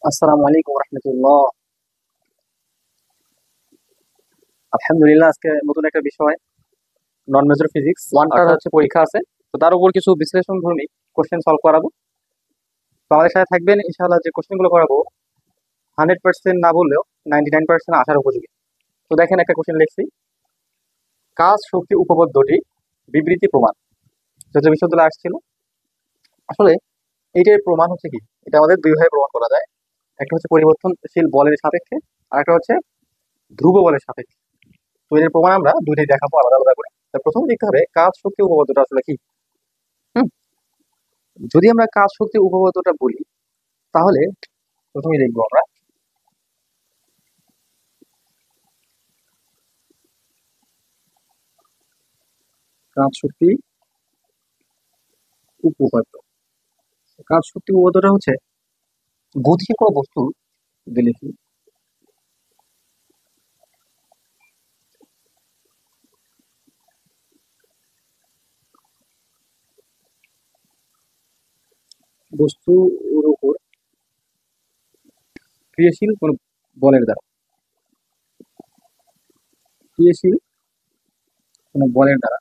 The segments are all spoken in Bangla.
আসসালামু আলাইকুম রহমতুল্লাহ। আলহামদুলিল্লাহ, আজকে নতুন একটা বিষয়, নন মেজর ফিজিক্স ওয়ানটার হচ্ছে পরীক্ষা আছে। তো তার উপর কিছু বিশ্লেষণ ধর্মী কোশ্চেন সলভ করাবো। তো আমাদের সাথে থাকবেন ইনশাআল্লাহ। যে কোশ্চেন গুলো করাবো 100% না বললেও 99% আসার উপযোগী। তো দেখেন, একটা কোশ্চেন লিখছি, কাজ শক্তি উপপাদ্যটি বিবৃতি প্রমাণ। যেটা বিশ্ববিদ্যালয়ে আসছিল। আসলে এইটার প্রমাণ হচ্ছে কি, এটা আমাদের দুই ভাবে প্রমাণ করা যায়। একটা হচ্ছে পরিবর্তনশীল বলের সাপেক্ষে, আর একটা হচ্ছে ধ্রুব বলের সাপেক্ষে। তো এর প্রমাণ আমরা দুইটাই দেখাবো আলাদা আলাদা করে। তা প্রথমে দেখতে হবে কাজ শক্তি উপপাদ্যটা আসলে কি। হুম যদি আমরা কাজ শক্তি উপপাদ্যটা বলি, তাহলে প্রথমেই দেখবো আমরা কাজ শক্তি উপপাদ্য। কাজ শক্তি উপপাদ্যটা হচ্ছে, গতিশীল কোনো বস্তু যদি লিখি, বস্তুর উপর ক্রিয়াশীল কোনো বলের দ্বারা, ক্রিয়াশীল কোনো বলের দ্বারা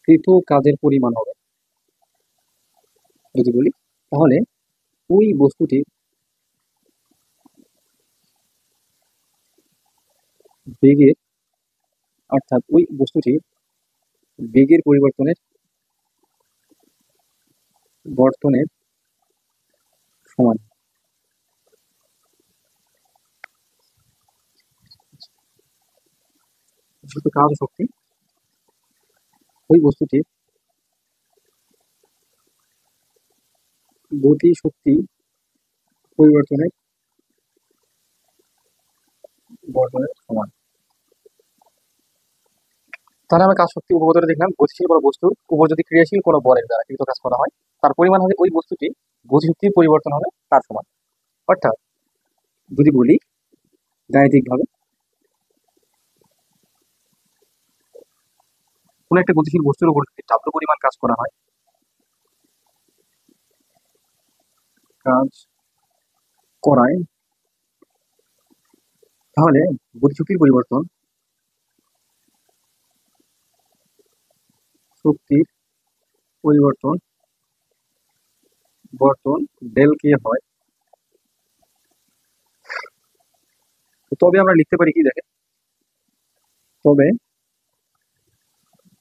কৃত কাজের পরিমাণ হবে যদি বলি, তাহলে ওই বস্তুটি বেগের, অর্থাৎ ওই বস্তুটি বেগের পরিবর্তনের বর্তনের সমান। যেহেতু কাজ শক্তি, ওই বস্তুটির গতি শক্তি পরিবর্তনের বর্তনের সমান। তাহলে আমরা কাজ শক্তি উপপাদ্যটা দেখলাম, গতিশীল কোনো বস্তুর উপর যদি ক্রিয়াশীল কোনো বলের দ্বারা কৃত কাজ করা হয়, তার পরিমাণ হবে ওই বস্তুটি গতিশক্তির পরিবর্তন হবে তার সমান। অর্থাৎ যদি বলি গাণিতিক ভাবে, কোন একটা গতিশীল বস্তুর উপর যদি ডাব্লু পরিমাণ কাজ করা হয়, কাজ করায়, তাহলে গতিশক্তির পরিবর্তন শক্তির পরিবর্তন বর্তন ডেল কে হয়। তবে আমরা লিখতে পারি কি, দেখেন, তবে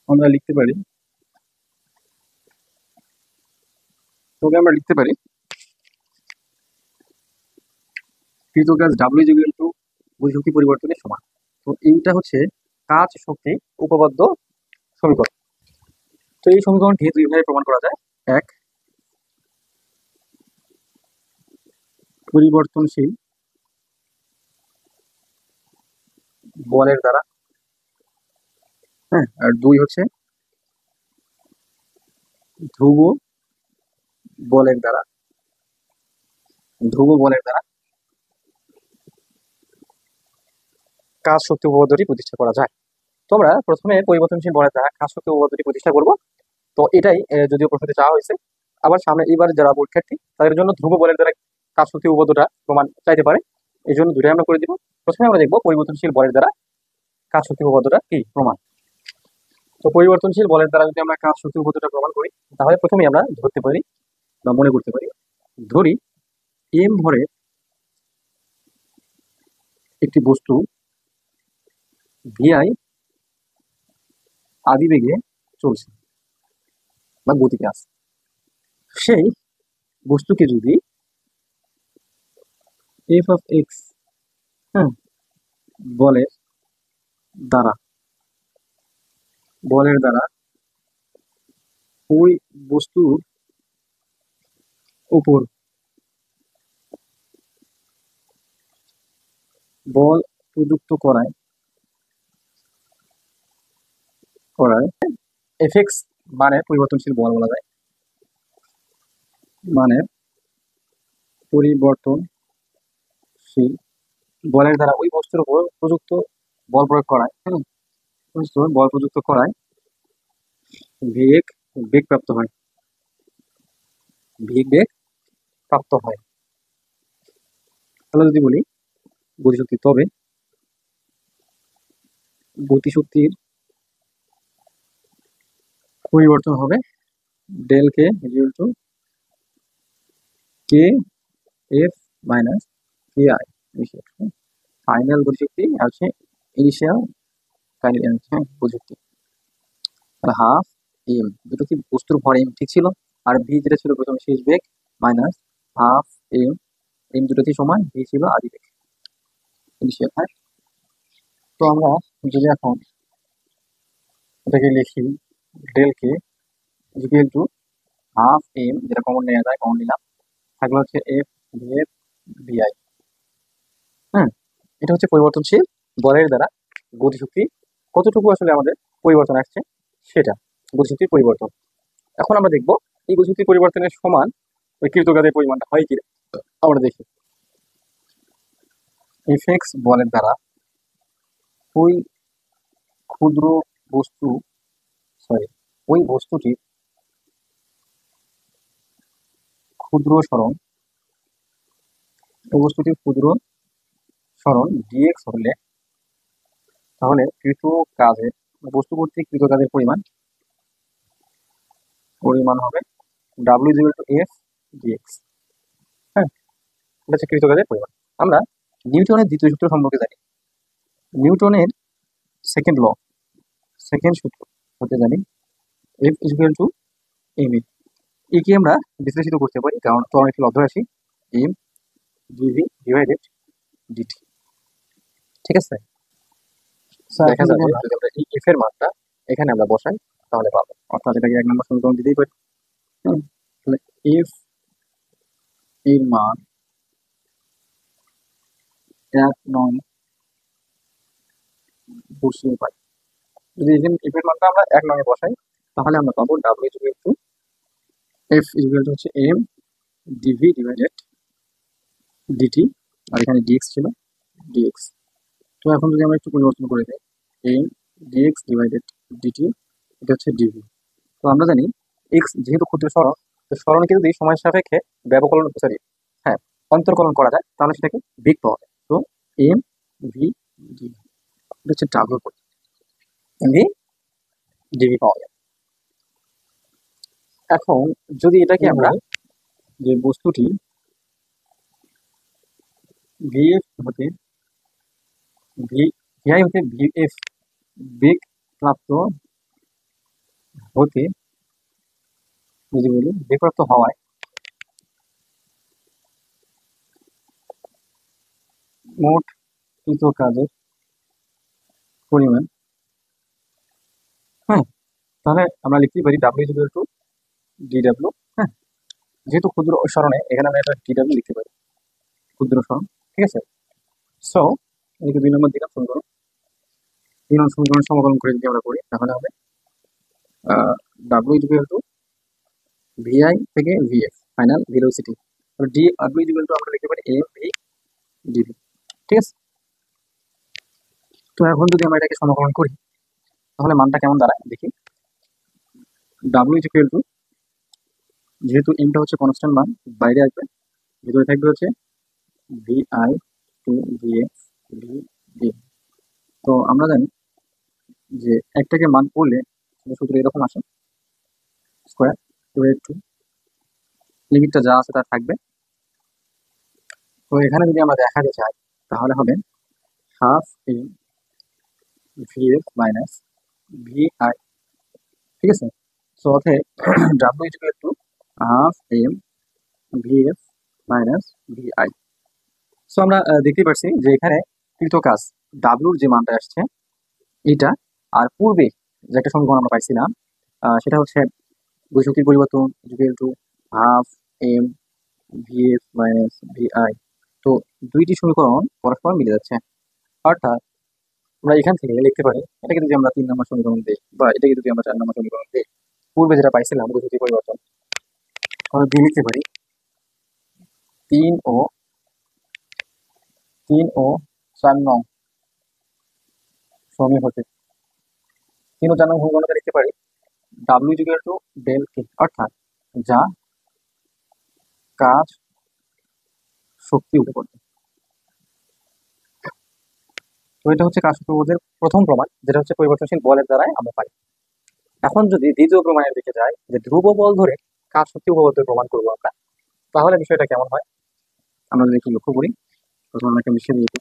আমরা লিখতে পারি তবে আমরা লিখতে পারি কৃত কাজ ডাব্লিউ ইকুয়াল টু গতিশক্তি পরিবর্তনের সমান। তো এইটা হচ্ছে কাজ শক্তি উপপাদ্য সমীকরণ। তো এই সমীকরণটি দুইভাবে প্রমাণ করা যায়। এক, পরিবর্তনশীল বলের দ্বারা, হ্যাঁ, আর দুই হচ্ছে ধ্রুব বলের দ্বারা। ধ্রুব বলের দ্বারা কাজ শক্তি উপপাদ্যটি প্রতিষ্ঠা করা যায়। তো আমরা প্রথমে পরিবর্তনশীল বলের দ্বারা কাজ শক্তি উপপাদ্যটি প্রতিষ্ঠা করব। তো এটাই যদিও প্রশ্নতে চাওয়া হয়েছে। আবার সামনে এবার যারা পরীক্ষার্থী তাদের জন্য ধ্রুব বলের দ্বারা কাজ শক্তি উপপাদ্যটা প্রমাণ চাইতে পারে, এই জন্য দুটাই আমরা করে দিব। প্রথমে আমরা দেখবো পরিবর্তনশীল বলের দ্বারা কাজ শক্তি উপপাদ্যটা কি প্রমাণ। তো পরিবর্তনশীল বলের দ্বারা যদি আমরা কাজ শক্তি উপপাদ্যটা প্রমাণ করি, তাহলে প্রথমেই আমরা ধরতে পারি বা মনে করতে পারি, ধরি এম ভরের একটি বস্তু ভিআই আদি বেগে চলছে বা গতিতে আছে। সেই বস্তুকে যদি এফ অফ এক্স, হ্যাঁ, বলের দ্বারা বলের দ্বারা ওই বস্তুর উপর বল প্রযুক্ত করায় এফএক্স মানে পরিবর্তনশীল বল বলা যায়, মানে পরিবর্তনশীল বলের দ্বারা ওই বস্তুর উপর প্রযুক্ত বল প্রয়োগ করায়, হ্যাঁ, বস্তুর বল প্রযুক্ত করায় বেগ বেগ প্রাপ্ত হয়। বেগ প্রাপ্ত হয়। তাহলে যদি বলি গতিশক্তি, তবে গতিশক্তির পরিবর্তন হবে del K equal to K F minus K I. Final গতিশক্তি আর হচ্ছে ইনিশিয়াল গতিশক্তি, তাহলে হাফ এম, দুটো কি বস্তুর ভর এম ঠিক ছিল, আর ভি যেটা ছিল প্রথমে শেষ বেগ মাইনাস হাফ এম, এম দুটোতেই সমান, ভি ছিল আদি বেগ ইনিশিয়াল। হ্যাঁ, তো আমরা যদি এখন এটাকে লিখি del K equal to half M, যেটা কমন নেওয়া যায়, কমন নিলাম, থাকলে হচ্ছে F V F V I. হ্যাঁ, এটা হচ্ছে পরিবর্তনশীল বলের দ্বারা গতিশক্তি কতটুকু আসলে আমাদের পরিবর্তন আসছে সেটা, গতিশক্তির পরিবর্তন। এখন আমরা দেখব এই গতিশক্তির পরিবর্তনের সমান ওই কৃতকাজের পরিমাণটা হয় কি। আমরা দেখি এফএক্স বলের দ্বারা ওই ক্ষুদ্র বস্তু, সরি, ওই বস্তুটির ক্ষুদ্র সরণ, ওই বস্তুটির ক্ষুদ্র সরণ ডিএক্স হলে, তাহলে কৃত কাজের বস্তু কর্তৃক কৃত কাজের পরিমাণ পরিমাণ হবে W equal to F DX. হ্যাঁ, এটা হচ্ছে কৃত কাজের পরিমাণ। আমরা নিউটনের দ্বিতীয় সূত্র সম্পর্কে জানি, নিউটনের সেকেন্ড ল, সেকেন্ড সূত্র হতে জানি এফ ইকুয়াল টু এম এ। একে আমরা বিশ্লেষিত করতে পারি, কারণ ত্বরণ একটি লব্ধরাশি, এম ডিভি ডিভাইডেড ডিটি। ঠিক আছে, দেখা যাবে যদি আমরা এই এফ এর মানটা এখানে আমরা বসাই তাহলে পাবো, অর্থাৎ এটাকে 1 নম্বর সমীকরণ দিতেই পারি। তাহলে এফ এর মান 1 নং বসিয়ে পাই। যদি এফ এর মানটা আমরা 1 নং এ বসাই তাহলে আমরা পাবো W equal to F equal to হচ্ছে এম ডিভি ডিভাইডেড ডিটি, আর এখানে ডিএক্স ছিল, ডিএক্স। তো এখন যদি আমরা একটু পরিবর্তন করে দিই, এম ডিএক্স ডিভাইডেড ডিটি, এটা হচ্ছে ডিভি। তো আমরা জানি এক্স যেহেতু ক্ষুদ্র সরণ, তো সরণকে যদি সময়ের সাপেক্ষে ব্যবকলন, সরি, হ্যাঁ, অন্তর্কলন করা যায় তাহলে সেটাকে বেগ পাওয়া যায়। তো এম ভি ডিভি, এটা হচ্ছে ডাব্লিউ, এম ভি ডিভি পাওয়া যায়। এখন যদি এটাকে আমরা, যে বস্তুটি ভিএফ হতে ভিআই হতে ভিএফ বেগ প্রাপ্ত হতে, যদি বলি বেগ প্রাপ্ত হওয়ায় মোট কৃত কাজের পরিমাণ, হ্যাঁ, তাহলে আমরা লিখতেই পারি ডাব্লিউ ইকুয়াল টু ডিডাব্লিউ। হ্যাঁ, যেহেতু ক্ষুদ্র সরণে এখানে আমরা একটা ডিডাব্লিউ লিখতে পারি, ক্ষুদ্র সরণ। ঠিক আছে, সো এদিকে 2 নম্বর দিলাম সমীকরণ, 2 নম্বর সমীকরণ সমাকলন করে যদি আমরা করি তাহলে হবে ডাব্লিউ ইকুয়াল টু ভিআই থেকে VF final velocity, D W equal two আমরা লিখতে পারি এম ভি ডিভি। ঠিক আছে, তো এখন যদি আমরা এটাকে সমাকলন করি তাহলে মানটা কেমন দাঁড়ায় দেখি। ডাব্লিউ ইকুয়াল টু, যেহেতু এমটা হচ্ছে কনস্ট্যান্ট মান, বাইরে আসবে, ভিতরে থাকবে হচ্ছে VI to VF V D. তো আমরা জানি যে একটাকে মান করলে সূত্র এরকম আসে, স্কোয়ার ডিভাইড টু, লিমিটটা যা আছে তা থাকবে। তো এখানে যদি আমরা দেখাতে চাই তাহলে হবে half M VF minus VI. ঠিক আছে, সো অতএব W equal to half M VF minus VI. So আমরা দেখতে পাচ্ছি যে এখানে কৃত কাজ ডাব্লুর যে মানটা আসছে এটা, আর পূর্বে যে একটা সমীকরণ আমরা পাইছিলাম সেটা হচ্ছে গতিশক্তির পরিবর্তন equal to half M VF minus VI. তো দুইটি সমীকরণ পরস্পর মিলে যাচ্ছে, অর্থাৎ আমরা এখান থেকে লিখতে পারি, এটাকে যদি আমরা 3 নম্বর সমীকরণ দিই বা এটাকে যদি আমরা 4 নম্বর সমীকরণ দিই, পূর্বে যেটা পাইছিলাম গতিশক্তি পরিবর্তন, আমরা দিয়ে লিখতে পারি 3 ও 4 নং সমীকরণ হতে 3 ও 4 নং সমীকরণকে লিখতে পারি ডাব্লিউ ইকুয়াল টু ডেল কে, অর্থাৎ যা কাজ শক্তি উপপাদ্য। তো এটা হচ্ছে কাজ শক্তি উপপাদ্যের প্রথম প্রমাণ, যেটা হচ্ছে পরিবর্তনশীল বলের দ্বারাই আমরা পাই। এখন যদি দ্বিতীয় প্রমাণের দিকে যাই, যে ধ্রুব বল ধরে কাজ শক্তি উপপাদ্যের প্রমাণ করবো আমরা, তাহলে বিষয়টা কেমন হয় আমরা যদি একটু লক্ষ্য করি। প্রথমে আমরা একটা বিষয় দিয়ে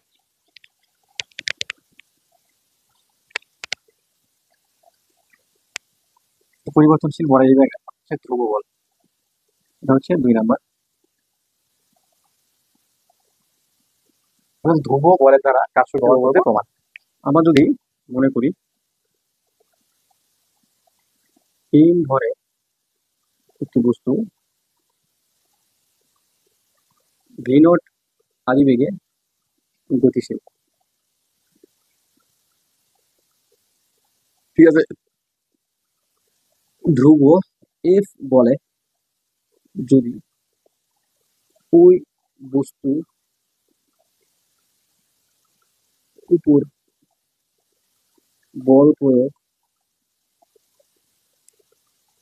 পরিবর্তনশীল বলের এই জায়গায় হচ্ছে ধ্রুব বল, এটা হচ্ছে 2 নাম্বার। ধ্রুব বলের দ্বারা কাজ শক্তি উপপাদ্যের প্রমাণ। আমরা যদি মনে করি এম ধরে একটি বস্তু ভি নট আদিবেগে গতিশীল, ঠিক আছে। ধ্রুব এফ বলে যদি ওই বস্তুর উপর বল প্রয়োগ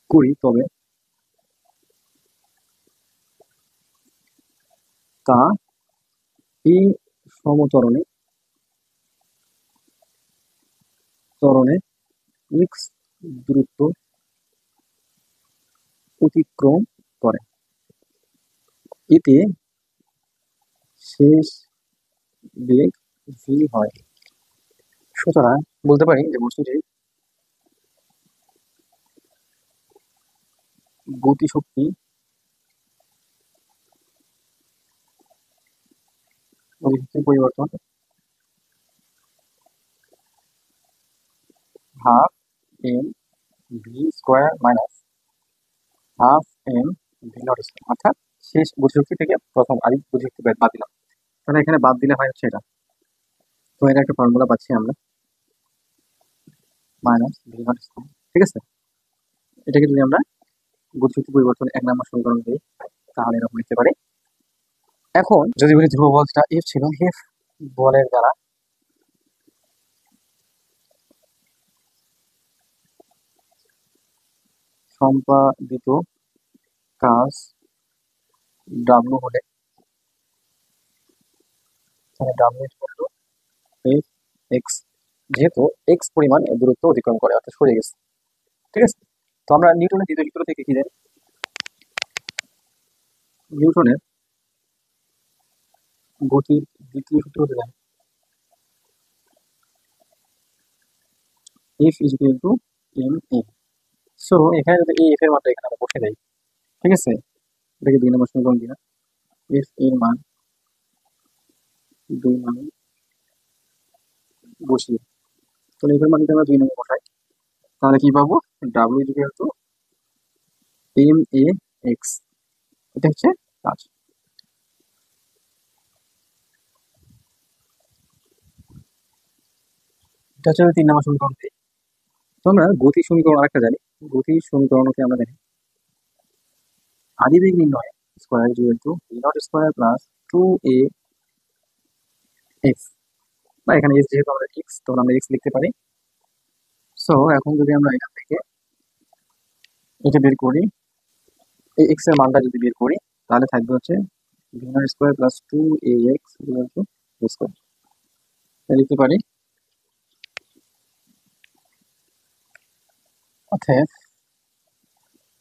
করি, তবে তা এই সমতরণে এক্স দূরত্ব অতিক্রম করে। এতে শেষ বেগ ভি হয়। সুতরাং বলতে পারি যে বস্তুটি গতিশক্তি পরিবর্তন half M V square minus half M V naught square, অর্থাৎ শেষ গতিশক্তি থেকে প্রথম আদি গতিশক্তি বাদ দিলাম, তাহলে এখানে বাদ দিলে হয় হচ্ছে এটা। তো এটা একটা ফর্মুলা পাচ্ছি আমরা, মাইনাস ভি নট স্কোয়ার, ঠিক আছে। এটাকে যদি আমরা গতিশক্তি পরিবর্তন 1 নম্বর সমীকরণ দিই, তাহলে এরকম লিখতে পারি। এখন যদি বলি ধ্রুব বলটা এফ ছিল, এফ বলের দ্বারা সম্পাদিত কাজ ডাব্লু হলে, তাহলে ডাব্লু এফ এক্স, যেহেতু এক্স পরিমাণ দূরত্ব অতিক্রম করে, অর্থাৎ সরে গেছে, ঠিক আছে। তো আমরা নিউটনের দ্বিতীয় সূত্র থেকে কি জানি? নিউটনের গতির দ্বিতীয় সূত্র হতে জানি F is equal to M A. So এখানে যদি এই এফ এর মানটা এখানে আমরা বসে দেই, ঠিক আছে, এটাকে 2 নম্বর সমীকরণ দিলাম, এফ এর মান 2 মানে বসিয়ে, তাহলে এফ এর মান যদি আমরা 2 নম্বর বসাই, তাহলে কি পাবো? W is equal to M A X. এটা হচ্ছে কাজ। এটা হচ্ছে 3 নম্বর সমীকরণ দিই। তো আমরা গতি সমীকরণ আরেকটা জানি, গতি সমীকরণকে আমরা জানি আদিবেগ নির্ণয় square is equal two V naught square plus 2a x, বা এখানে এক্স যেহেতু আমরা এক্স, তখন আমরা এক্স লিখতে পারি। সো এখন যদি আমরা এখান থেকে এটা বের করি, এই এক্স এর মানটা যদি বের করি, তাহলে থাকবে হচ্ছে V naught square plus 2a x equal to square, লিখতে পারি। অতএব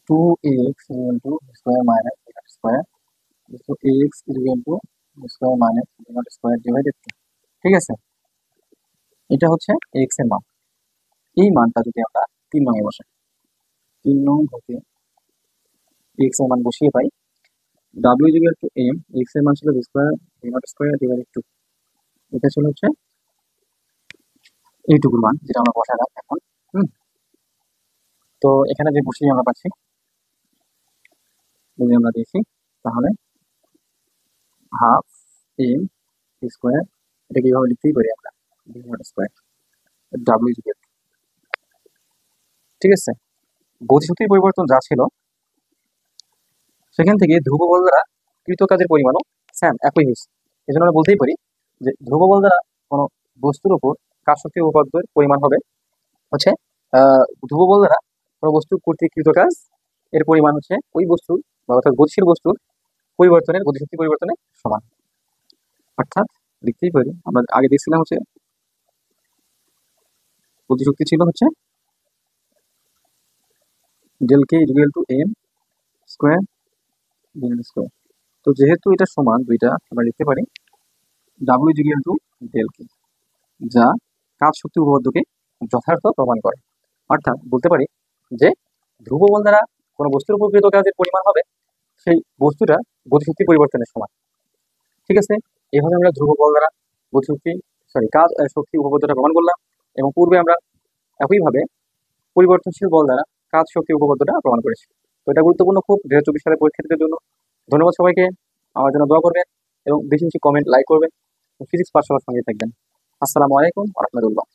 2a x equal to square minus V naught square, তো ax equal to square minus V naught square divided 2, ঠিক আছে। এটা হচ্ছে এক্স এর মান। এই মানটা যদি আমরা 3 নং বসাই, 3 নং হতে এক্স এর মান বসিয়ে পাই, W equal to M, x এর মান ছিল square V naught square divided 2, এটা ছিল হচ্ছে এইটুকুর মান, যেটা আমরা বসালাম এখন। তো এখানে যে বসিয়ে আমরা পাচ্ছি, যদি আমরা দেখি, তাহলে হাফ এম স্কোয়ার, এটা কিভাবে লিখতেই পারি আমরা, V naught square W equal, ঠিক আছে। গতিশক্তির পরিবর্তন যা ছিল, সেখান থেকে ধ্রুব বল দ্বারা কৃত কাজের পরিমাণও স্যাম একই হয়েছে। এই জন্য আমরা বলতেই পারি যে ধ্রুব বল দ্বারা কোনো বস্তুর উপর কাজ শক্তি উপপাদ্যের পরিমাণ হবে হচ্ছে ধ্রুব বল দ্বারা কোনো বস্তু কর্তৃক কৃত কাজ এর পরিমাণ হচ্ছে ওই বস্তুর, বা অর্থাৎ গতিশীল বস্তুর পরিবর্তনের গতিশক্তি পরিবর্তনের সমান। অর্থাৎ লিখতেই পারি, আমরা আগে দেখছিলাম হচ্ছে গতিশক্তি ছিল হচ্ছে del K equal to M square N square. তো যেহেতু এটা সমান দুইটা, আমরা লিখতে পারি W equal to del K, যা কাজ শক্তি উপপাদ্যকে যথার্থ প্রমাণ করে। অর্থাৎ বলতে পারি যে ধ্রুব বল দ্বারা কোনো বস্তুর উপর কৃত কাজের পরিমাণ হবে সেই বস্তুটা গতিশক্তি পরিবর্তনের সমান। ঠিক আছে, এভাবে আমরা ধ্রুব বল দ্বারা গতিশক্তি কাজ শক্তি উপপাদ্যটা প্রমাণ করলাম, এবং পূর্বে আমরা একইভাবে পরিবর্তনশীল বল দ্বারা কাজ শক্তি উপপাদ্যটা প্রমাণ করেছি। তো এটা গুরুত্বপূর্ণ খুব 2024 সালের পরীক্ষার্থীদের জন্য। ধন্যবাদ সবাইকে, আমার জন্য দোয়া করবেন এবং বেশি বেশি কমেন্ট লাইক করবেন, ফিজিক্স পাঠশালার সঙ্গে থাকবেন। আসসালামু আলাইকুম ওয়া রাহমাতুল্লাহ।